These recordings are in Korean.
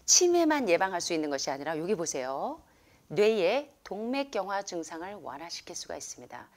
치매만 예방할 수 있는 것이 아니라 여기 보세요. 뇌의 동맥경화 증상을 완화시킬 수가 있습니다.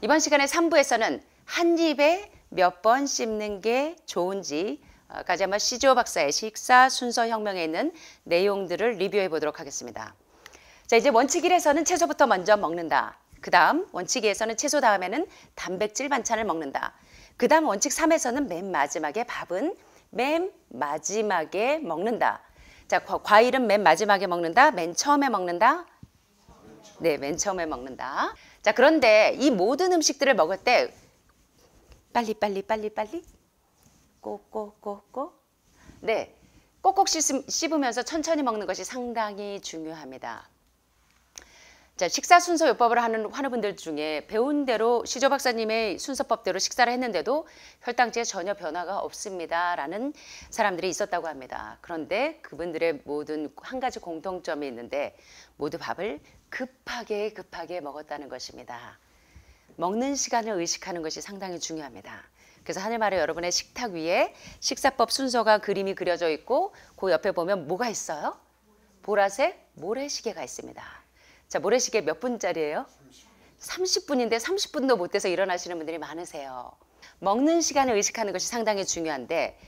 이번 시간에 3부에서는 한 입에 몇 번 씹는 게 좋은지 가자마 시조 박사의 식사 순서 혁명에 있는 내용들을 리뷰해 보도록 하겠습니다. 자, 이제 원칙 1에서는 채소부터 먼저 먹는다. 그 다음 원칙 2에서는 채소 다음에는 단백질 반찬을 먹는다. 그 다음 원칙 3에서는 맨 마지막에 밥은 맨 마지막에 먹는다. 자, 과일은 맨 마지막에 먹는다. 맨 처음에 먹는다. 네, 맨 처음에 먹는다. 자, 그런데 이 모든 음식들을 먹을 때 빨리 꼭꼭꼭꼭 네, 꼭꼭 씹으면서 천천히 먹는 것이 상당히 중요합니다. 자, 식사 순서 요법을 하는 환우분들 중에 배운 대로 시조 박사님의 순서법대로 식사를 했는데도 혈당치에 전혀 변화가 없습니다 라는 사람들이 있었다고 합니다. 그런데 그분들의 모든 한 가지 공통점이 있는데 모두 밥을 급하게 먹었다는 것입니다. 먹는 시간을 의식하는 것이 상당히 중요합니다. 그래서 하늘말에 여러분의 식탁 위에 식사법 순서가 그림이 그려져 있고 그 옆에 보면 뭐가 있어요? 보라색 모래시계가 있습니다. 자, 모래시계 몇 분짜리예요? 30분인데 30분도 못 돼서 일어나시는 분들이 많으세요. 먹는 시간을 의식하는 것이 상당히 중요한데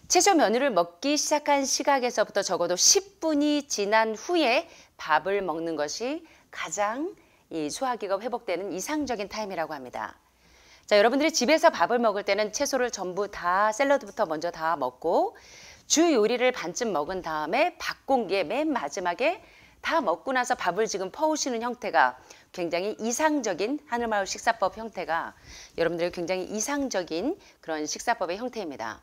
채소 메뉴를 먹기 시작한 시각에서부터 적어도 10분이 지난 후에 밥을 먹는 것이 가장 이 소화기가 회복되는 이상적인 타임이라고 합니다. 자, 여러분들이 집에서 밥을 먹을 때는 채소를 전부 다 샐러드부터 먼저 다 먹고 주 요리를 반쯤 먹은 다음에 밥 공기에 맨 마지막에 다 먹고 나서 밥을 지금 퍼오시는 형태가 굉장히 이상적인 하늘마을 식사법 형태가 여러분들의 굉장히 이상적인 그런 식사법의 형태입니다.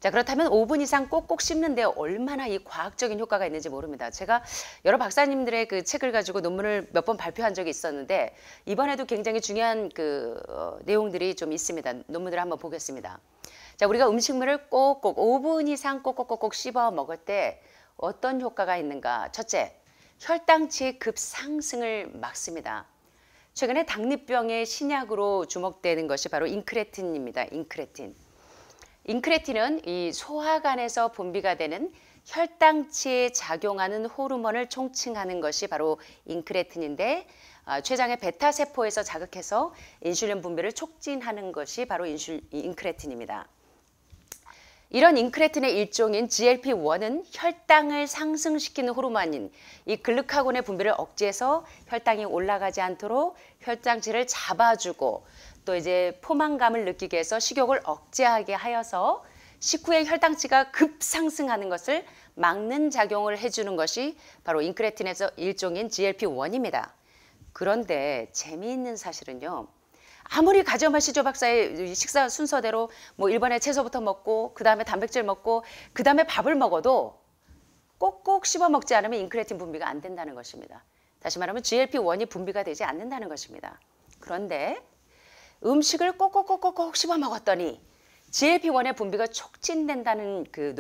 자, 그렇다면 5분 이상 꼭꼭 씹는데 얼마나 이 과학적인 효과가 있는지 모릅니다. 제가 여러 박사님들의 그 책을 가지고 논문을 몇 번 발표한 적이 있었는데 이번에도 굉장히 중요한 내용들이 좀 있습니다. 논문들을 한번 보겠습니다. 자, 우리가 음식물을 꼭꼭 5분 이상 꼭꼭 씹어 먹을 때 어떤 효과가 있는가? 첫째, 혈당치의 급상승을 막습니다. 최근에 당뇨병의 신약으로 주목되는 것이 바로 인크레틴입니다. 인크레틴은 이 소화관에서 분비가 되는 혈당치에 작용하는 호르몬을 총칭하는 것이 바로 인크레틴인데 췌장의 베타세포에서 자극해서 인슐린 분비를 촉진하는 것이 바로 인크레틴입니다. 이런 인크레틴의 일종인 GLP-1은 혈당을 상승시키는 호르몬인 이 글루카곤의 분비를 억제해서 혈당이 올라가지 않도록 혈당치를 잡아주고 또 이제 포만감을 느끼게 해서 식욕을 억제하게 하여서 식후에 혈당치가 급상승하는 것을 막는 작용을 해주는 것이 바로 인크레틴에서 일종인 GLP-1입니다. 그런데 재미있는 사실은요. 아무리 가자마 시조 박사의 식사 순서대로 뭐 1번에 채소부터 먹고 그 다음에 단백질 먹고 그 다음에 밥을 먹어도 꼭꼭 씹어 먹지 않으면 인크레틴 분비가 안 된다는 것입니다. 다시 말하면 GLP-1이 분비가 되지 않는다는 것입니다. 그런데 음식을 꼭꼭 씹어 먹었더니 GLP-1의 분비가 촉진된다는 그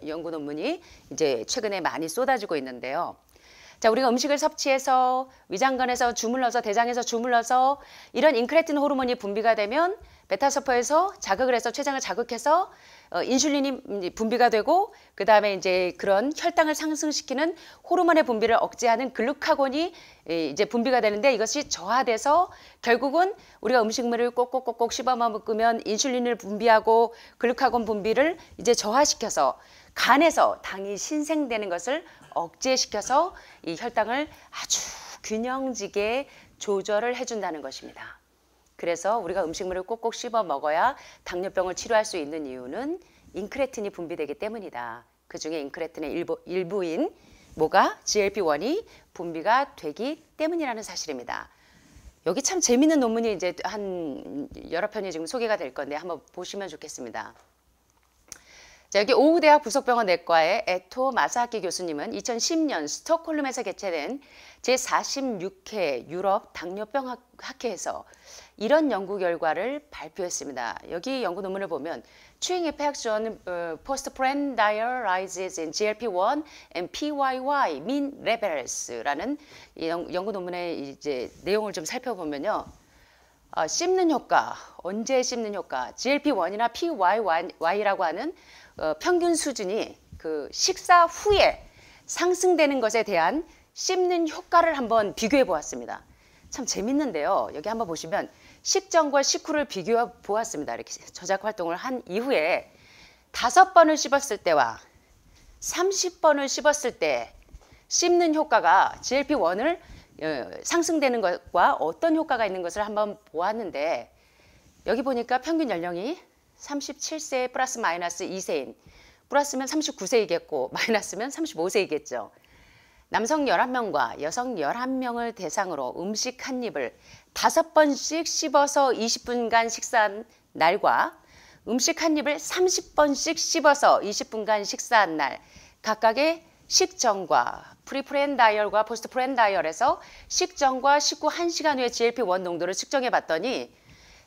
연구 논문이 이제 최근에 많이 쏟아지고 있는데요. 자, 우리가 음식을 섭취해서 위장관에서 주물러서 대장에서 주물러서 이런 인크레틴 호르몬이 분비가 되면 베타세포에서 자극을 해서 췌장을 자극해서 인슐린이 분비가 되고 그 다음에 이제 그런 혈당을 상승시키는 호르몬의 분비를 억제하는 글루카곤이 이제 분비가 되는데 이것이 저하돼서 결국은 우리가 음식물을 꼭꼭 씹어 먹으면 인슐린을 분비하고 글루카곤 분비를 이제 저하시켜서 간에서 당이 신생되는 것을 억제시켜서 이 혈당을 아주 균형지게 조절을 해준다는 것입니다. 그래서 우리가 음식물을 꼭꼭 씹어 먹어야 당뇨병을 치료할 수 있는 이유는 인크레틴이 분비되기 때문이다. 그 중에 인크레틴의 일부인 뭐가? GLP-1이 분비가 되기 때문이라는 사실입니다. 여기 참 재미있는 논문이 이제 한 여러 편이 지금 소개가 될 건데 한번 보시면 좋겠습니다. 자, 여기 오우대학 부속병원 내과의 에토 마사키 교수님은 2010년 스톡홀름에서 개최된 제46회 유럽 당뇨병 학회에서 이런 연구 결과를 발표했습니다. 여기 연구 논문을 보면 Chewing effects on postprandial rises in GLP-1 and PYY mean levels라는 이 연구 논문의 이제 내용을 좀 살펴보면요. 씹는 효과, 언제 씹는 효과, GLP-1이나 PYY라고 하는 평균 수준이 그 식사 후에 상승되는 것에 대한 씹는 효과를 한번 비교해 보았습니다. 참 재밌는데요. 여기 한번 보시면 식전과 식후를 비교해 보았습니다. 이렇게 저작 활동을 한 이후에 5번을 씹었을 때와 30번을 씹었을 때 씹는 효과가 GLP-1을 상승되는 것과 어떤 효과가 있는 것을 한번 보았는데 여기 보니까 평균 연령이 37세 플러스 마이너스 2세인 플러스면 39세이겠고 마이너스면 35세이겠죠. 남성 11명과 여성 11명을 대상으로 음식 한 입을 5번씩 씹어서 20분간 식사한 날과 음식 한 입을 30번씩 씹어서 20분간 식사한 날 각각의 식전과 프리프렌다이얼과 포스트프렌다이얼에서 식전과 식후 1시간 후에 GLP-1 농도를 측정해 봤더니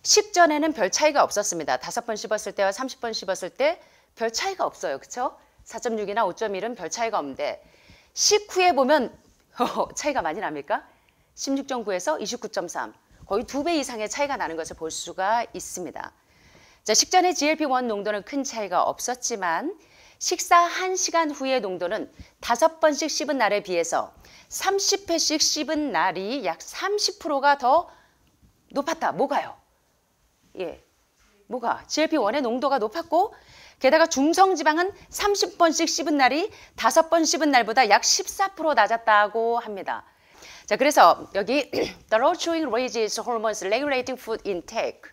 식전에는 별 차이가 없었습니다. 5번 씹었을 때와 30번 씹었을 때 별 차이가 없어요. 그렇죠? 4.6이나 5.1은 별 차이가 없는데 식후에 보면 차이가 많이 납니까? 16.9에서 29.3 거의 2배 이상의 차이가 나는 것을 볼 수가 있습니다. 자, 식전에 GLP-1 농도는 큰 차이가 없었지만 식사 1시간 후의 농도는 5번씩 씹은 날에 비해서 30회씩 씹은 날이 약 30%가 더 높았다. 뭐가요? 예, 뭐가? GLP-1의 농도가 높았고 게다가 중성지방은 30번씩 씹은 날이 5번 씹은 날보다 약 14% 낮았다고 합니다. 자, 그래서 여기 The chewing raises hormones regulating food intake.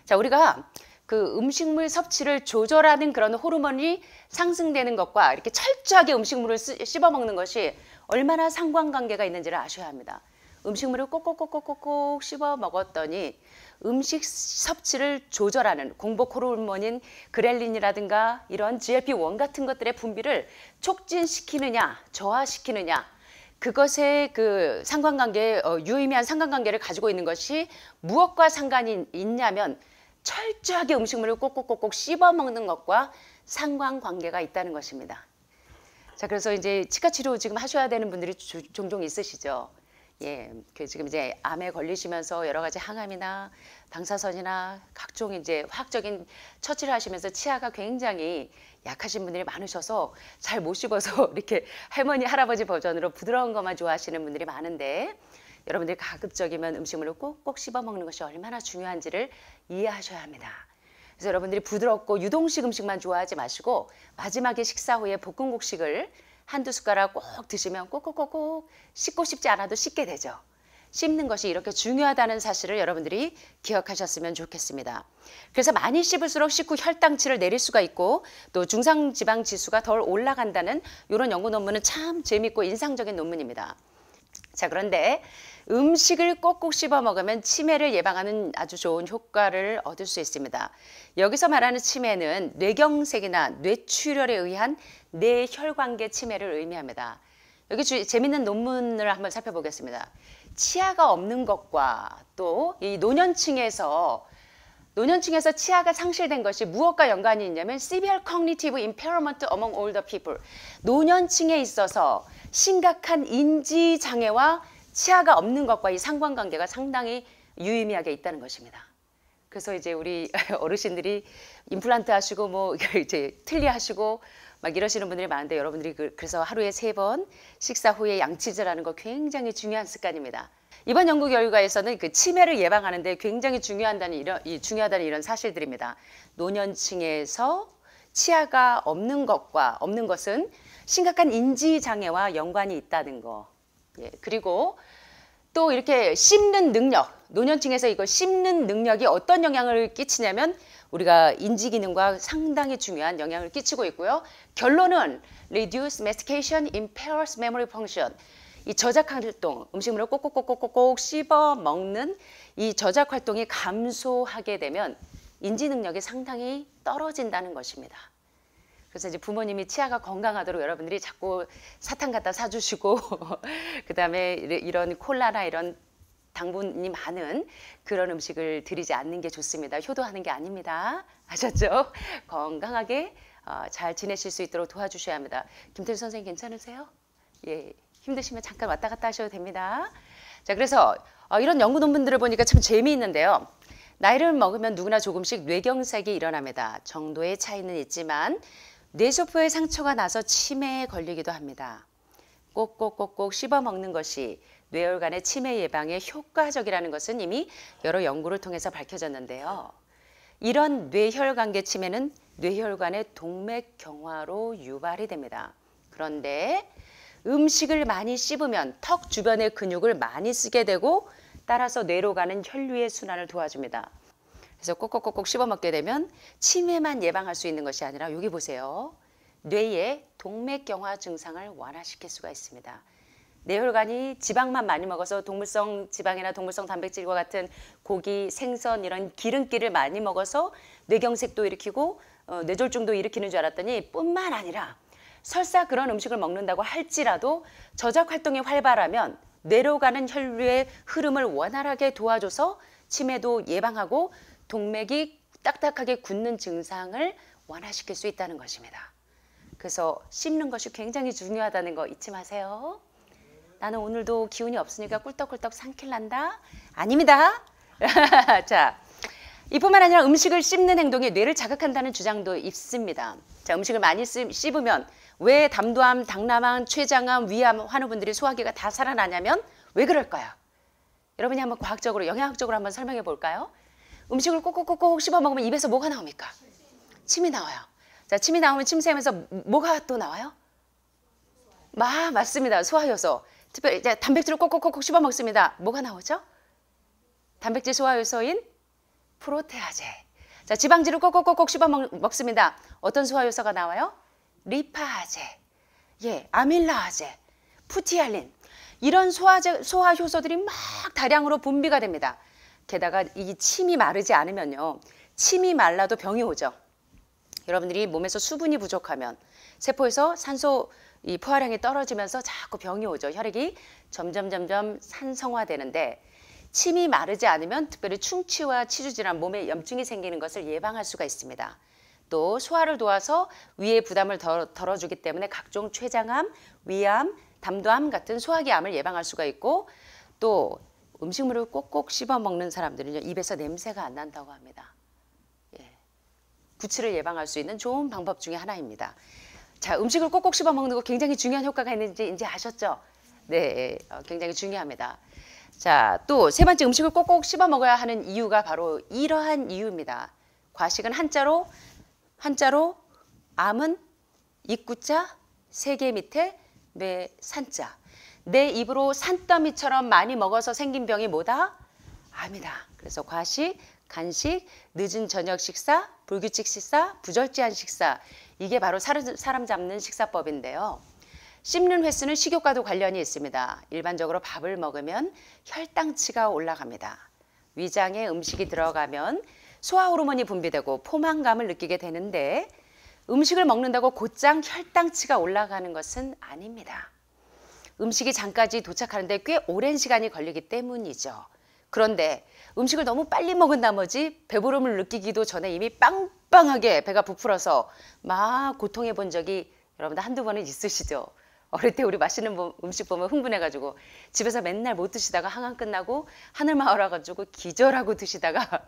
자, 우리가 그 음식물 섭취를 조절하는 그런 호르몬이 상승되는 것과 이렇게 철저하게 음식물을 씹어 먹는 것이 얼마나 상관관계가 있는지를 아셔야 합니다. 음식물을 꼭꼭꼭꼭꼭 씹어 먹었더니 음식 섭취를 조절하는 공복 호르몬인 그렐린이라든가 이런 GLP-1 같은 것들의 분비를 촉진시키느냐 저하시키느냐 그것의 그 상관관계 유의미한 상관관계를 가지고 있는 것이 무엇과 상관이 있냐면 철저하게 음식물을 꼭꼭꼭꼭 씹어 먹는 것과 상관관계가 있다는 것입니다. 자, 그래서 이제 치과 치료 지금 하셔야 되는 분들이 종종 있으시죠. 예, 그 지금 이제 암에 걸리시면서 여러 가지 항암이나 방사선이나 각종 이제 화학적인 처치를 하시면서 치아가 굉장히 약하신 분들이 많으셔서 잘 못 씹어서 이렇게 할머니 할아버지 버전으로 부드러운 것만 좋아하시는 분들이 많은데 여러분들이 가급적이면 음식물을 꼭꼭 씹어 먹는 것이 얼마나 중요한지를 이해하셔야 합니다. 그래서 여러분들이 부드럽고 유동식 음식만 좋아하지 마시고 마지막에 식사 후에 볶음국식을 한두 숟가락 꼭 드시면 꼭꼭꼭꼭 씹고 싶지 않아도 씹게 되죠. 씹는 것이 이렇게 중요하다는 사실을 여러분들이 기억하셨으면 좋겠습니다. 그래서 많이 씹을수록 식후 혈당치를 내릴 수가 있고 또 중상지방 지수가 덜 올라간다는 이런 연구 논문은 참 재밌고 인상적인 논문입니다. 자, 그런데 음식을 꼭꼭 씹어 먹으면 치매를 예방하는 아주 좋은 효과를 얻을 수 있습니다. 여기서 말하는 치매는 뇌경색이나 뇌출혈에 의한 뇌혈관계 치매를 의미합니다. 여기 재밌는 논문을 한번 살펴보겠습니다. 치아가 없는 것과 또 이 노년층에서 치아가 상실된 것이 무엇과 연관이 있냐면 Severe Cognitive Impairment Among Older People. 노년층에 있어서 심각한 인지장애와 치아가 없는 것과 이 상관관계가 상당히 유의미하게 있다는 것입니다. 그래서 이제 우리 어르신들이 임플란트 하시고 뭐 이제 틀니 하시고 막 이러시는 분들이 많은데 여러분들이 그래서 하루에 3번 식사 후에 양치질하는 거 굉장히 중요한 습관입니다. 이번 연구 결과에서는 그 치매를 예방하는 데 굉장히 중요하다는 이런 사실들입니다. 노년층에서 치아가 없는 것은 심각한 인지장애와 연관이 있다는 거. 예, 그리고 또 이렇게 씹는 능력, 노년층에서 이거 씹는 능력이 어떤 영향을 끼치냐면 우리가 인지 기능과 상당히 중요한 영향을 끼치고 있고요. 결론은 reduce mastication impairs memory function. 이 저작 활동, 음식물을 꼭꼭꼭꼭꼭 씹어 먹는 이 저작 활동이 감소하게 되면 인지 능력이 상당히 떨어진다는 것입니다. 그래서 이제 부모님이 치아가 건강하도록 여러분들이 자꾸 사탕 갖다 사주시고 그다음에 이런 콜라나 이런 당분이 많은 그런 음식을 드리지 않는 게 좋습니다. 효도하는 게 아닙니다. 아셨죠? 건강하게 잘 지내실 수 있도록 도와주셔야 합니다. 김태주 선생님 괜찮으세요? 예, 힘드시면 잠깐 왔다 갔다 하셔도 됩니다. 자, 그래서 이런 연구 논문들을 보니까 참 재미있는데요. 나이를 먹으면 누구나 조금씩 뇌경색이 일어납니다. 정도의 차이는 있지만 뇌세포에 상처가 나서 치매에 걸리기도 합니다. 꼭꼭꼭꼭 씹어 먹는 것이 뇌혈관의 치매 예방에 효과적이라는 것은 이미 여러 연구를 통해서 밝혀졌는데요. 이런 뇌혈관계 치매는 뇌혈관의 동맥경화로 유발이 됩니다. 그런데 음식을 많이 씹으면 턱 주변의 근육을 많이 쓰게 되고 따라서 뇌로 가는 혈류의 순환을 도와줍니다. 그래서 꼭꼭꼭꼭 씹어 먹게 되면 치매만 예방할 수 있는 것이 아니라 여기 보세요. 뇌의 동맥경화 증상을 완화시킬 수가 있습니다. 뇌혈관이 지방만 많이 먹어서 동물성 지방이나 동물성 단백질과 같은 고기, 생선 이런 기름기를 많이 먹어서 뇌경색도 일으키고 뇌졸중도 일으키는 줄 알았더니 뿐만 아니라 설사 그런 음식을 먹는다고 할지라도 저작 활동이 활발하면 뇌로 가는 혈류의 흐름을 원활하게 도와줘서 치매도 예방하고 동맥이 딱딱하게 굳는 증상을 완화시킬 수 있다는 것입니다. 그래서 씹는 것이 굉장히 중요하다는 거 잊지 마세요. 나는 오늘도 기운이 없으니까 꿀떡꿀떡 삼킬란다? 아닙니다. 자, 이뿐만 아니라 음식을 씹는 행동이 뇌를 자극한다는 주장도 있습니다. 자, 음식을 많이 씹으면 왜 담도암, 당나암, 췌장암, 위암 환우분들이 소화기가 다 살아나냐면 왜 그럴까요? 여러분이 한번 과학적으로, 영양학적으로 한번 설명해 볼까요? 음식을 꼭꼭꼭꼭 씹어 먹으면 입에서 뭐가 나옵니까? 침이 나와요. 자, 침이 나오면 침 새면서 뭐가 또 나와요? 맞습니다. 소화효소. 특별히 이제 단백질을 꼭꼭꼭꼭 씹어 먹습니다. 뭐가 나오죠? 단백질 소화효소인 프로테아제. 자, 지방질을 꼭꼭꼭꼭 씹어 먹습니다. 어떤 소화효소가 나와요? 리파아제, 예, 아밀라아제, 푸티알린. 이런 소화효소들이 막 다량으로 분비가 됩니다. 게다가 이 침이 마르지 않으면요. 침이 말라도 병이 오죠. 여러분들이 몸에서 수분이 부족하면 세포에서 산소 포화량이 떨어지면서 자꾸 병이 오죠. 혈액이 점점 산성화되는데 침이 마르지 않으면 특별히 충치와 치주질환, 몸에 염증이 생기는 것을 예방할 수가 있습니다. 또 소화를 도와서 위의 부담을 덜어주기 때문에 각종 췌장암, 위암, 담도암 같은 소화기 암을 예방할 수가 있고 또 음식물을 꼭꼭 씹어 먹는 사람들은요. 입에서 냄새가 안 난다고 합니다. 예. 구취를 예방할 수 있는 좋은 방법 중에 하나입니다. 자, 음식을 꼭꼭 씹어 먹는 거 굉장히 중요한 효과가 있는지 이제 아셨죠? 네, 굉장히 중요합니다. 자, 또 세 번째 음식을 꼭꼭 씹어 먹어야 하는 이유가 바로 이러한 이유입니다. 과식은 한자로 암은 입구자, 세 개 밑에 뇌 산자. 내 입으로 산더미처럼 많이 먹어서 생긴 병이 뭐다? 암이다. 그래서 과식, 간식, 늦은 저녁 식사, 불규칙 식사, 부절제한 식사. 이게 바로 사람 잡는 식사법인데요. 씹는 횟수는 식욕과도 관련이 있습니다. 일반적으로 밥을 먹으면 혈당치가 올라갑니다. 위장에 음식이 들어가면 소화 호르몬이 분비되고 포만감을 느끼게 되는데 음식을 먹는다고 곧장 혈당치가 올라가는 것은 아닙니다. 음식이 장까지 도착하는데 꽤 오랜 시간이 걸리기 때문이죠. 그런데 음식을 너무 빨리 먹은 나머지 배부름을 느끼기도 전에 이미 빵빵하게 배가 부풀어서 막 고통해 본 적이 여러분들 한두 번은 있으시죠? 어릴 때 우리 맛있는 음식 보면 흥분해가지고 집에서 맨날 못 드시다가 항암 끝나고 하늘마을 와가지고 기절하고 드시다가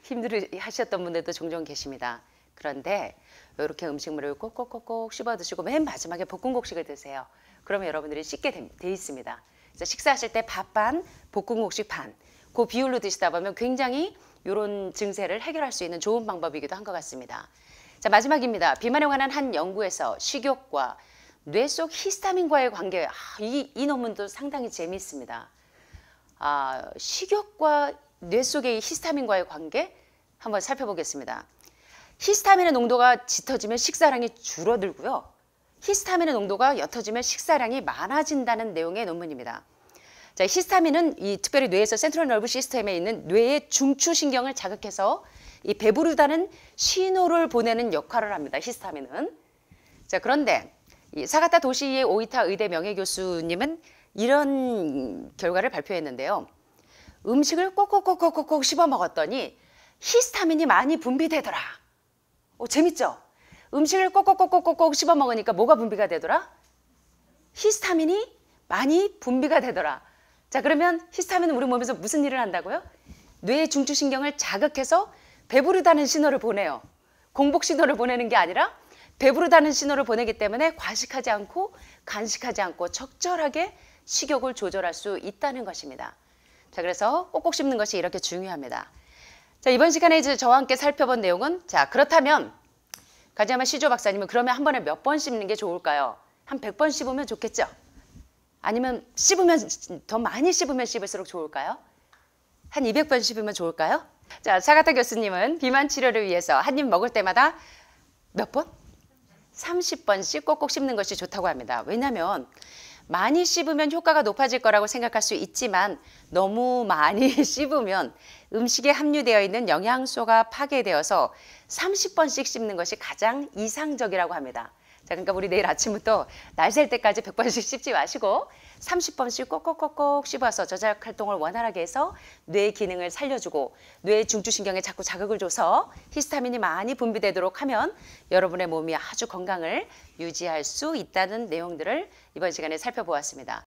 힘들어 하셨던 분들도 종종 계십니다. 그런데 이렇게 음식물을 꼭꼭꼭꼭 씹어 드시고 맨 마지막에 볶음곡식을 드세요. 그러면 여러분들이 씻게 돼 있습니다. 그래서 식사하실 때 밥 반, 볶음곡식 반, 그 비율로 드시다 보면 굉장히 이런 증세를 해결할 수 있는 좋은 방법이기도 한 것 같습니다. 자, 마지막입니다. 비만에 관한 한 연구에서 식욕과 뇌 속 히스타민과의 관계, 이 논문도 상당히 재미있습니다. 식욕과 뇌 속의 히스타민과의 관계 한번 살펴보겠습니다. 히스타민의 농도가 짙어지면 식사량이 줄어들고요. 히스타민의 농도가 옅어지면 식사량이 많아진다는 내용의 논문입니다. 자, 히스타민은 특별히 뇌에서 센트럴 너브 시스템에 있는 뇌의 중추신경을 자극해서 이 배부르다는 신호를 보내는 역할을 합니다. 히스타민은. 자, 그런데 이 사가타 도시의 오이타 의대 명예교수님은 이런 결과를 발표했는데요. 음식을 꼭꼭꼭꼭꼭 씹어 먹었더니 히스타민이 많이 분비되더라. 재밌죠? 음식을 꼭꼭꼭꼭꼭 씹어 먹으니까 뭐가 분비가 되더라? 히스타민이 많이 분비가 되더라. 자, 그러면 히스타민은 우리 몸에서 무슨 일을 한다고요? 뇌의 중추신경을 자극해서 배부르다는 신호를 보내요. 공복 신호를 보내는 게 아니라 배부르다는 신호를 보내기 때문에 과식하지 않고 간식하지 않고 적절하게 식욕을 조절할 수 있다는 것입니다. 자, 그래서 꼭꼭 씹는 것이 이렇게 중요합니다. 자, 이번 시간에 이제 저와 함께 살펴본 내용은, 자, 그렇다면 가지야마 시조 박사님은 그러면 한 번에 몇 번 씹는 게 좋을까요? 한 100번 씹으면 좋겠죠? 아니면 더 많이 씹으면 씹을수록 좋을까요? 한 200번 씹으면 좋을까요? 자, 사가타 교수님은 비만 치료를 위해서 한 입 먹을 때마다 몇 번? 30번씩 꼭꼭 씹는 것이 좋다고 합니다. 왜냐하면 많이 씹으면 효과가 높아질 거라고 생각할 수 있지만 너무 많이 씹으면 음식에 함유되어 있는 영양소가 파괴되어서 30번씩 씹는 것이 가장 이상적이라고 합니다. 자, 그러니까 우리 내일 아침부터 날 셀 때까지 100번씩 씹지 마시고 30번씩 꼭꼭꼭꼭 씹어서 저작 활동을 원활하게 해서 뇌의 기능을 살려주고 뇌의 중추신경에 자꾸 자극을 줘서 히스타민이 많이 분비되도록 하면 여러분의 몸이 아주 건강을 유지할 수 있다는 내용들을 이번 시간에 살펴보았습니다.